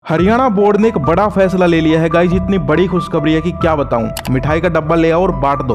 Haryana board ने एक बड़ा फैसला ले लिया है गाइज। इतनी बड़ी खुशखबरी है कि क्या बताऊं। मिठाई का डब्बा ले आओ और बांट दो।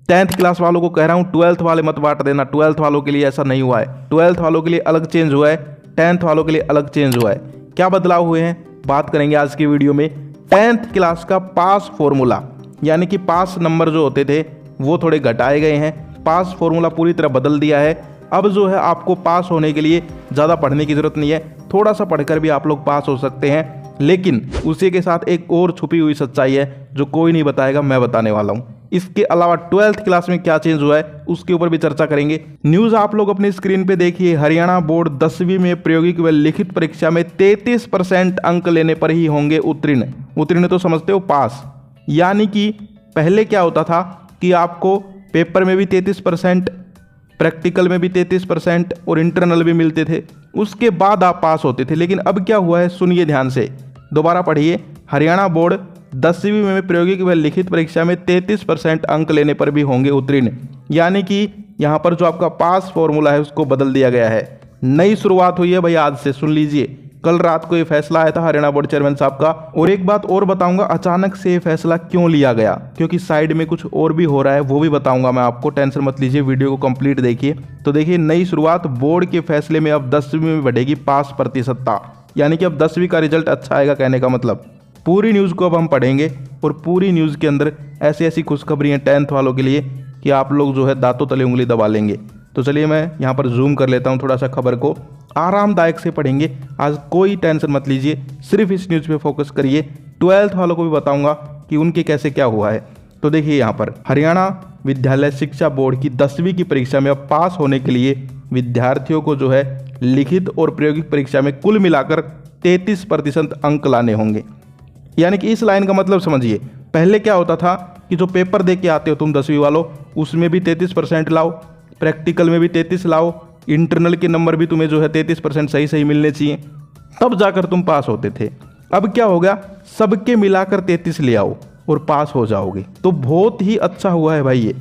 10th क्लास वालों को कह रहा हूं, 12th वाले मत बांट देना। 12th वालों के लिए ऐसा नहीं हुआ है। 12th वालों के लिए अलग चेंज हुआ है, 10th वालों के लिए अलग चेंज हुआ है। क्या बदलाव हुए हैं बात करेंगे आज की वीडियो में। 10th क्लास का पास फॉर्मूला यानी कि पास नंबर जो होते थे वो थोड़े घटाए गए हैं। पास फॉर्मूला पूरी तरह बदल दिया है। अब जो है आपको पास होने के लिए ज़्यादा पढ़ने की ज़रूरत नहीं है, थोड़ा सा पढ़कर भी आप लोग पास हो सकते हैं। लेकिन उसी के साथ एक और छुपी हुई सच्चाई है जो कोई नहीं बताएगा, मैं बताने वाला हूँ। इसके अलावा 12th क्लास में क्या चेंज हुआ है उसके ऊपर भी चर्चा करेंगे। न्यूज़ आप लोग अपनी स्क्रीन पे देखिए। हरियाणा बोर्ड 10वीं में प्रायोगिक व लिखित परीक्षा में 33% अंक लेने पर ही होंगे उत्तीर्ण। उत्तीर्ण तो समझते हो, पास। यानी कि पहले क्या होता था कि आपको पेपर में भी 33%, प्रैक्टिकल में भी 33% और इंटरनल भी मिलते थे, उसके बाद आप पास होते थे। लेकिन अब क्या हुआ है सुनिए ध्यान से, दोबारा पढ़िए। हरियाणा बोर्ड 10वीं में प्रायोगिक व लिखित परीक्षा में 33% अंक लेने पर भी होंगे उत्तीर्ण। यानी कि यहाँ पर जो आपका पास फॉर्मूला है उसको बदल दिया गया है। नई शुरुआत हुई है भाई आज से, सुन लीजिए। कल रात को ये फैसला आया था हरियाणा बोर्ड चेयरमैन साहब का। और एक बात और बताऊंगा, अचानक से ये फैसला क्यों लिया गया, क्योंकि साइड में कुछ और भी हो रहा है, वो भी बताऊंगा मैं आपको। टेंशन मत लीजिए, वीडियो को कंप्लीट देखिए। तो देखिए, नई शुरुआत, बोर्ड के फैसले में अब 10वीं में बढ़ेगी पास प्रतिशतता। यानी कि अब 10वीं का रिजल्ट अच्छा आएगा, कहने का मतलब। पूरी न्यूज़ को अब हम पढ़ेंगे और पूरी न्यूज़ के अंदर ऐसी ऐसी खुशखबरी हैं 10th वालों के लिए कि आप लोग जो है दांतों तले उंगली दबा लेंगे। तो चलिए मैं यहाँ पर जूम कर लेता हूँ थोड़ा सा, खबर को आरामदायक से पढ़ेंगे। आज कोई टेंशन मत लीजिए, सिर्फ इस न्यूज़ पे फोकस करिए। 12th वालों को भी बताऊंगा कि उनके कैसे क्या हुआ है। तो देखिए यहाँ पर हरियाणा विद्यालय शिक्षा बोर्ड की 10वीं की परीक्षा में अब पास होने के लिए विद्यार्थियों को जो है लिखित और प्रायोगिक परीक्षा में कुल मिलाकर 33% अंक लाने होंगे। यानी कि इस लाइन का मतलब समझिए, पहले क्या होता था कि जो पेपर दे के आते हो तुम 10वीं वालों, उसमें भी 33% लाओ, प्रैक्टिकल में भी 33 लाओ, इंटरनल के नंबर भी तुम्हें जो है 33% सही सही मिलने चाहिए, तब जाकर तुम पास होते थे। अब क्या हो गया, सबके मिलाकर 33 ले आओ और पास हो जाओगे। तो बहुत ही अच्छा हुआ है भाई ये।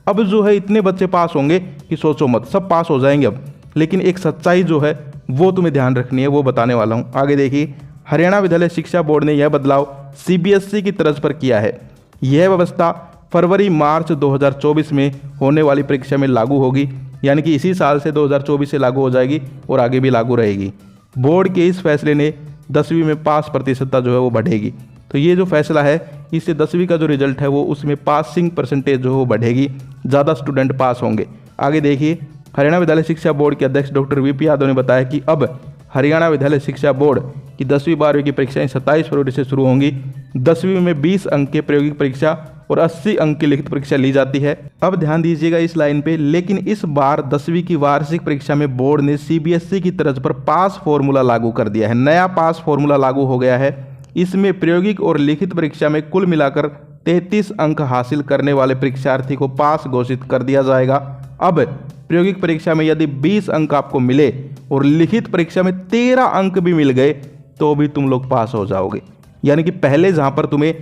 अब जो है इतने बच्चे पास होंगे कि सोचो मत, सब पास हो जाएंगे अब। लेकिन एक सच्चाई जो है वो तुम्हें ध्यान रखनी है, वो बताने वाला हूँ। आगे देखिए, हरियाणा विद्यालय शिक्षा बोर्ड ने यह बदलाव CBSE की तर्ज पर किया है। यह व्यवस्था फरवरी-मार्च 2024 में होने वाली परीक्षा में लागू होगी। यानी कि इसी साल से 2024 से लागू हो जाएगी और आगे भी लागू रहेगी। बोर्ड के इस फैसले ने 10वीं में पास प्रतिशतता जो है वो बढ़ेगी। तो ये जो फैसला है, इससे 10वीं का जो रिजल्ट है वो उसमें पासिंग परसेंटेज जो है वो बढ़ेगी, ज़्यादा स्टूडेंट पास होंगे। आगे देखिए, हरियाणा विद्यालय शिक्षा बोर्ड के अध्यक्ष डॉक्टर VP यादव ने बताया कि अब हरियाणा विद्यालय शिक्षा बोर्ड की 10वीं-12वीं की परीक्षाएं 27 फरवरी से शुरू होंगी। 10वीं में 20 अंक की प्रायोगिक परीक्षा और 80 अंक की लिखित परीक्षा ली जाती है। अब ध्यान दीजिएगा इस लाइन पे। लेकिन इस बार 10वीं की वार्षिक परीक्षा में बोर्ड ने CBSE की तर्ज पर पास फॉर्मूला लागू कर दिया है। नया पास फॉर्मूला लागू हो गया है। इसमें प्रायोगिक और लिखित परीक्षा में कुल मिलाकर 33 अंक हासिल करने वाले परीक्षार्थी को पास घोषित कर दिया जाएगा। अब प्रायोगिक परीक्षा में यदि 20 अंक आपको मिले और लिखित परीक्षा में 13 अंक भी मिल गए तो भी तुम लोग पास हो जाओगे। यानी कि पहले जहां पर तुम्हें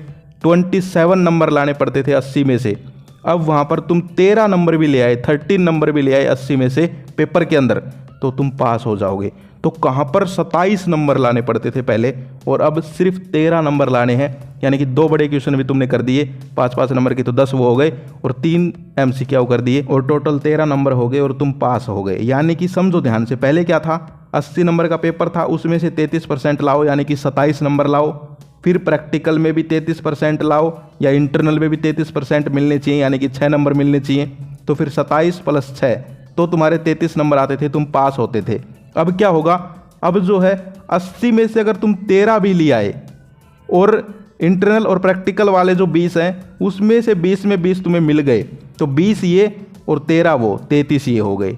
27 नंबर लाने पड़ते थे 80 में से, अब वहां पर तुम 13 नंबर भी ले आए, 13 नंबर भी ले आए 80 में से पेपर के अंदर, तो तुम पास हो जाओगे। तो कहां पर 27 नंबर लाने पड़ते थे पहले, और अब सिर्फ 13 नंबर लाने हैं। यानी कि 2 बड़े क्वेश्चन भी तुमने कर दिए 5-5 नंबर के, तो 10 वो हो गए, और 3 MCQ कर दिए, और टोटल 13 नंबर हो गए और तुम पास हो गए। यानी कि समझो ध्यान से, पहले क्या था, 80 नंबर का पेपर था, उसमें से 33% लाओ, यानी कि 27 नंबर लाओ। फिर प्रैक्टिकल में भी 33% लाओ, या इंटरनल में भी 33% मिलने चाहिए, यानी कि 6 नंबर मिलने चाहिए। तो फिर 27 + 6 तो तुम्हारे 33 नंबर आते थे, तुम पास होते थे। अब क्या होगा, अब जो है 80 में से अगर तुम 13 भी ले आए और इंटरनल और प्रैक्टिकल वाले जो 20 हैं उसमें से 20 में 20 तुम्हें मिल गए, तो 20 ये और 13 वो, 33 ये हो गए।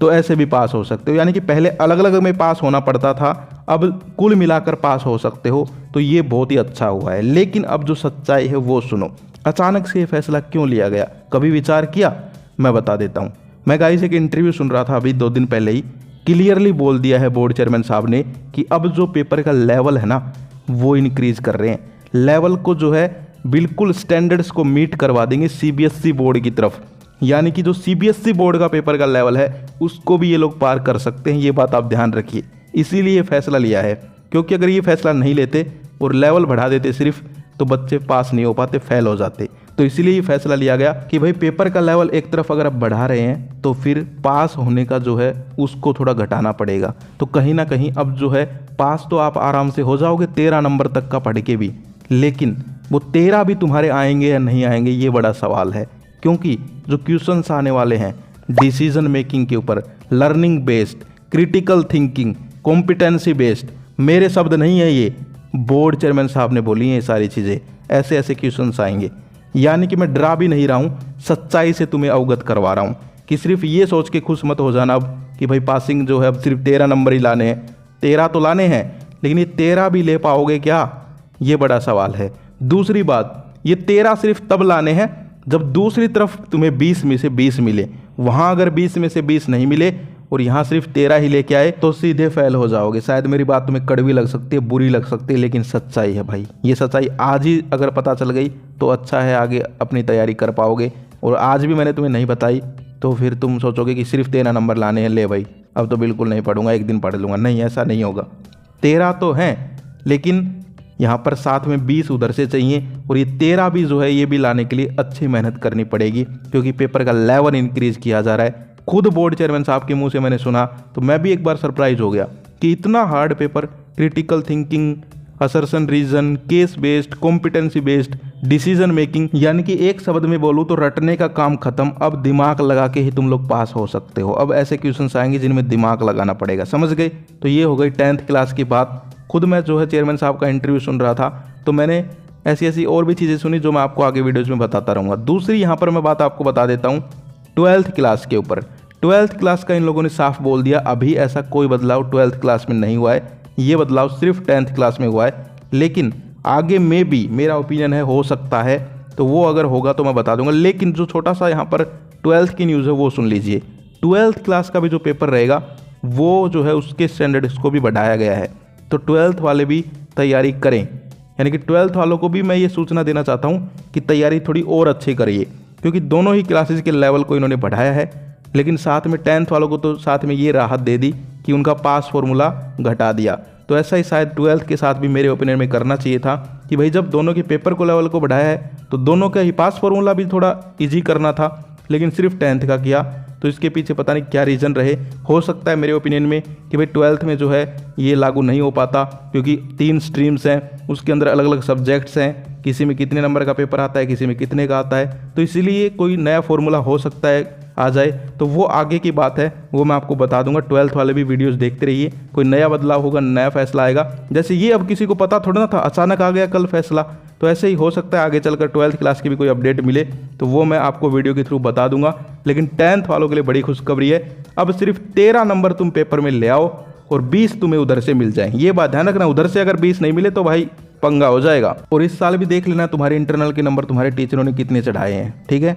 तो ऐसे भी पास हो सकते हो। यानी कि पहले अलग अलग में पास होना पड़ता था, अब कुल मिलाकर पास हो सकते हो। तो ये बहुत ही अच्छा हुआ है। लेकिन अब जो सच्चाई है वो सुनो, अचानक से ये फैसला क्यों लिया गया, कभी विचार किया? मैं बता देता हूँ। मैं गाइस एक इंटरव्यू सुन रहा था अभी 2 दिन पहले ही, क्लियरली बोल दिया है बोर्ड चेयरमैन साहब ने कि अब जो पेपर का लेवल है ना वो इंक्रीज कर रहे हैं। लेवल को जो है बिल्कुल स्टैंडर्ड्स को मीट करवा देंगे CBSE बोर्ड की तरफ। यानी कि जो CBSE बोर्ड का पेपर का लेवल है उसको भी ये लोग पार कर सकते हैं। ये बात आप ध्यान रखिए, इसीलिए फैसला लिया है। क्योंकि अगर ये फैसला नहीं लेते और लेवल बढ़ा देते सिर्फ, तो बच्चे पास नहीं हो पाते, फेल हो जाते। तो इसीलिए ये फैसला लिया गया कि भाई पेपर का लेवल एक तरफ अगर आप बढ़ा रहे हैं तो फिर पास होने का जो है उसको थोड़ा घटाना पड़ेगा। तो कहीं ना कहीं अब जो है पास तो आप आराम से हो जाओगे 13 नंबर तक का पढ़ के भी, लेकिन वो 13 भी तुम्हारे आएंगे या नहीं आएंगे ये बड़ा सवाल है। क्योंकि जो क्वेश्चंस आने वाले हैं डिसीजन मेकिंग के ऊपर, learning based, critical thinking, competency based, मेरे शब्द नहीं है ये, बोर्ड चेयरमैन साहब ने बोली हैं ये सारी चीज़ें, ऐसे ऐसे क्वेश्चंस आएंगे। यानी कि मैं डरा भी नहीं रहा हूँ, सच्चाई से तुम्हें अवगत करवा रहा हूँ कि सिर्फ ये सोच के खुश मत हो जाना अब कि भाई पासिंग जो है अब सिर्फ 13 नंबर ही लाने हैं। 13 तो लाने हैं, लेकिन ये 13 भी ले पाओगे क्या, ये बड़ा सवाल है। दूसरी बात, ये 13 सिर्फ तब लाने हैं जब दूसरी तरफ तुम्हें 20 में से 20 मिले। वहाँ अगर 20 में से 20 नहीं मिले और यहाँ सिर्फ 13 ही लेके आए तो सीधे फेल हो जाओगे। शायद मेरी बात तुम्हें कड़वी लग सकती है, बुरी लग सकती है, लेकिन सच्चाई है भाई। ये सच्चाई आज ही अगर पता चल गई तो अच्छा है, आगे अपनी तैयारी कर पाओगे। और आज भी मैंने तुम्हें नहीं बताई तो फिर तुम सोचोगे कि सिर्फ 13 नंबर लाने हैं, ले भाई अब तो बिल्कुल नहीं पढ़ूंगा, एक दिन पढ़ लूँगा। नहीं, ऐसा नहीं होगा। 13 तो हैं, लेकिन यहाँ पर साथ में 20 उधर से चाहिए और ये 13 भी जो है ये भी लाने के लिए अच्छी मेहनत करनी पड़ेगी, क्योंकि पेपर का लेवल इंक्रीज किया जा रहा है। खुद बोर्ड चेयरमैन साहब के मुंह से मैंने सुना तो मैं भी एक बार सरप्राइज हो गया कि इतना hard paper, critical thinking, assertion reason, case based, competency based, decision making, यानी कि एक शब्द में बोलूँ तो रटने का काम खत्म। अब दिमाग लगा के ही तुम लोग पास हो सकते हो। अब ऐसे क्वेश्चंस आएंगे जिनमें दिमाग लगाना पड़ेगा, समझ गए। तो ये हो गई 10th क्लास की बात। खुद मैं जो है चेयरमैन साहब का इंटरव्यू सुन रहा था तो मैंने ऐसी ऐसी और भी चीज़ें सुनी जो मैं आपको आगे वीडियोज़ में बताता रहूँगा। दूसरी यहाँ पर मैं बात आपको बता देता हूँ 12th क्लास के ऊपर। 12th क्लास का इन लोगों ने साफ बोल दिया, अभी ऐसा कोई बदलाव 12th क्लास में नहीं हुआ है, ये बदलाव सिर्फ 10th क्लास में हुआ है। लेकिन आगे में भी मेरा ओपिनियन है हो सकता है, तो वो अगर होगा तो मैं बता दूंगा। लेकिन जो छोटा सा यहाँ पर 12th की न्यूज़ है वो सुन लीजिए। 12th क्लास का भी जो पेपर रहेगा वो जो है उसके स्टैंडर्ड्स को भी बढ़ाया गया है, तो 12th वाले भी तैयारी करें। यानी कि 12th वालों को भी मैं ये सूचना देना चाहता हूँ कि तैयारी थोड़ी और अच्छी करिए, क्योंकि दोनों ही क्लासेस के लेवल को इन्होंने बढ़ाया है। लेकिन साथ में 10th वालों को तो साथ में ये राहत दे दी कि उनका पास फॉर्मूला घटा दिया। तो ऐसा ही शायद 12th के साथ भी मेरे ओपिनियन में करना चाहिए था कि भाई जब दोनों के पेपर को लेवल को बढ़ाया है तो दोनों का ही पास फॉर्मूला भी थोड़ा इजी करना था, लेकिन सिर्फ 10th का किया। तो इसके पीछे पता नहीं क्या रीज़न रहे। हो सकता है मेरे ओपिनियन में कि भाई 12th में जो है ये लागू नहीं हो पाता, क्योंकि 3 स्ट्रीम्स हैं, उसके अंदर अलग अलग सब्जेक्ट्स हैं, किसी में कितने नंबर का पेपर आता है, किसी में कितने का आता है। तो इसीलिए कोई नया फॉर्मूला हो सकता है आ जाए, तो वो आगे की बात है, वो मैं आपको बता दूंगा। 12th वाले भी वीडियोस देखते रहिए, कोई नया बदलाव होगा, नया फैसला आएगा। जैसे ये अब किसी को पता थोड़ा ना था, अचानक आ गया कल फैसला, तो ऐसे ही हो सकता है आगे चलकर 12th क्लास की भी कोई अपडेट मिले तो वो मैं आपको वीडियो के थ्रू बता दूंगा। लेकिन 10th वालों के लिए बड़ी खुशखबरी है, अब सिर्फ 13 नंबर तुम पेपर में ले आओ और 20 तुम्हें उधर से मिल जाए। ये बात ध्यान रखना, उधर से अगर 20 नहीं मिले तो भाई पंगा हो जाएगा। और इस साल भी देख लेना तुम्हारे इंटरनल के नंबर तुम्हारे टीचरों ने कितने चढ़ाए हैं, ठीक है।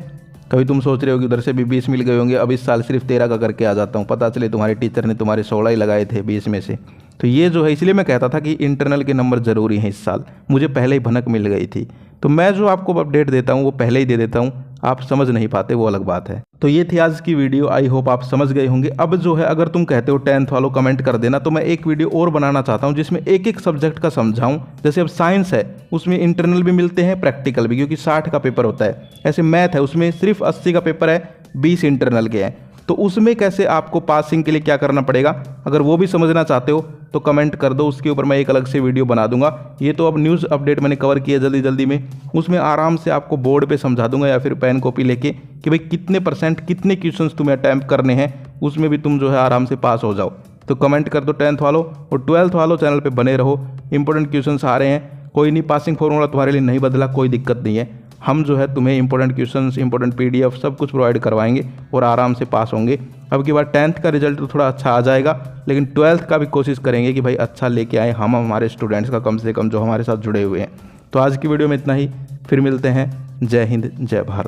कभी तुम सोच रहे हो कि उधर से भी 20 मिल गए होंगे, अब इस साल सिर्फ 13 का करके आ जाता हूँ, पता चले तुम्हारे टीचर ने तुम्हारे 16 ही लगाए थे 20 में से। तो ये जो है, इसलिए मैं कहता था कि इंटरनल के नंबर ज़रूरी हैं इस साल, मुझे पहले ही भनक मिल गई थी। तो मैं जो आपको अपडेट देता हूँ वो पहले ही दे देता हूँ, आप समझ नहीं पाते वो अलग बात है। तो ये थी आज की वीडियो, आई होप आप समझ गए होंगे। अब जो है अगर तुम कहते हो 10th वालों कमेंट कर देना, तो मैं एक वीडियो और बनाना चाहता हूँ जिसमें एक एक सब्जेक्ट का समझाऊँ। जैसे अब साइंस है उसमें इंटरनल भी मिलते हैं, प्रैक्टिकल भी, क्योंकि 60 का पेपर होता है। ऐसे मैथ है उसमें सिर्फ 80 का पेपर है, 20 इंटरनल के हैं। तो उसमें कैसे आपको पासिंग के लिए क्या करना पड़ेगा, अगर वो भी समझना चाहते हो तो कमेंट कर दो, उसके ऊपर मैं एक अलग से वीडियो बना दूंगा। ये तो अब न्यूज़ अपडेट मैंने कवर किया जल्दी जल्दी में, उसमें आराम से आपको बोर्ड पे समझा दूंगा या फिर पेन कॉपी लेके कि भाई कितने % कितने क्वेश्चंस तुम्हें अटैम्प्ट करने हैं, उसमें भी तुम जो है आराम से पास हो जाओ। तो कमेंट कर दो 10th वालों, और 12th वालों चैनल पर बने रहो, इंपॉर्टेंट क्वेश्चंस आ रहे हैं। कोई नहीं, पासिंग फॉर्मूला तुम्हारे लिए नहीं बदला, कोई दिक्कत नहीं है। हम जो है तुम्हें इंपॉर्टेंट क्वेश्चंस, इंपॉर्टेंट PDF सब कुछ प्रोवाइड करवाएंगे और आराम से पास होंगे। अब की बार 10th का रिजल्ट तो थोड़ा अच्छा आ जाएगा, लेकिन 12th का भी कोशिश करेंगे कि भाई अच्छा लेके आए हम हमारे स्टूडेंट्स का, कम से कम जो हमारे साथ जुड़े हुए हैं। तो आज की वीडियो में इतना ही, फिर मिलते हैं। जय हिंद, जय भारत।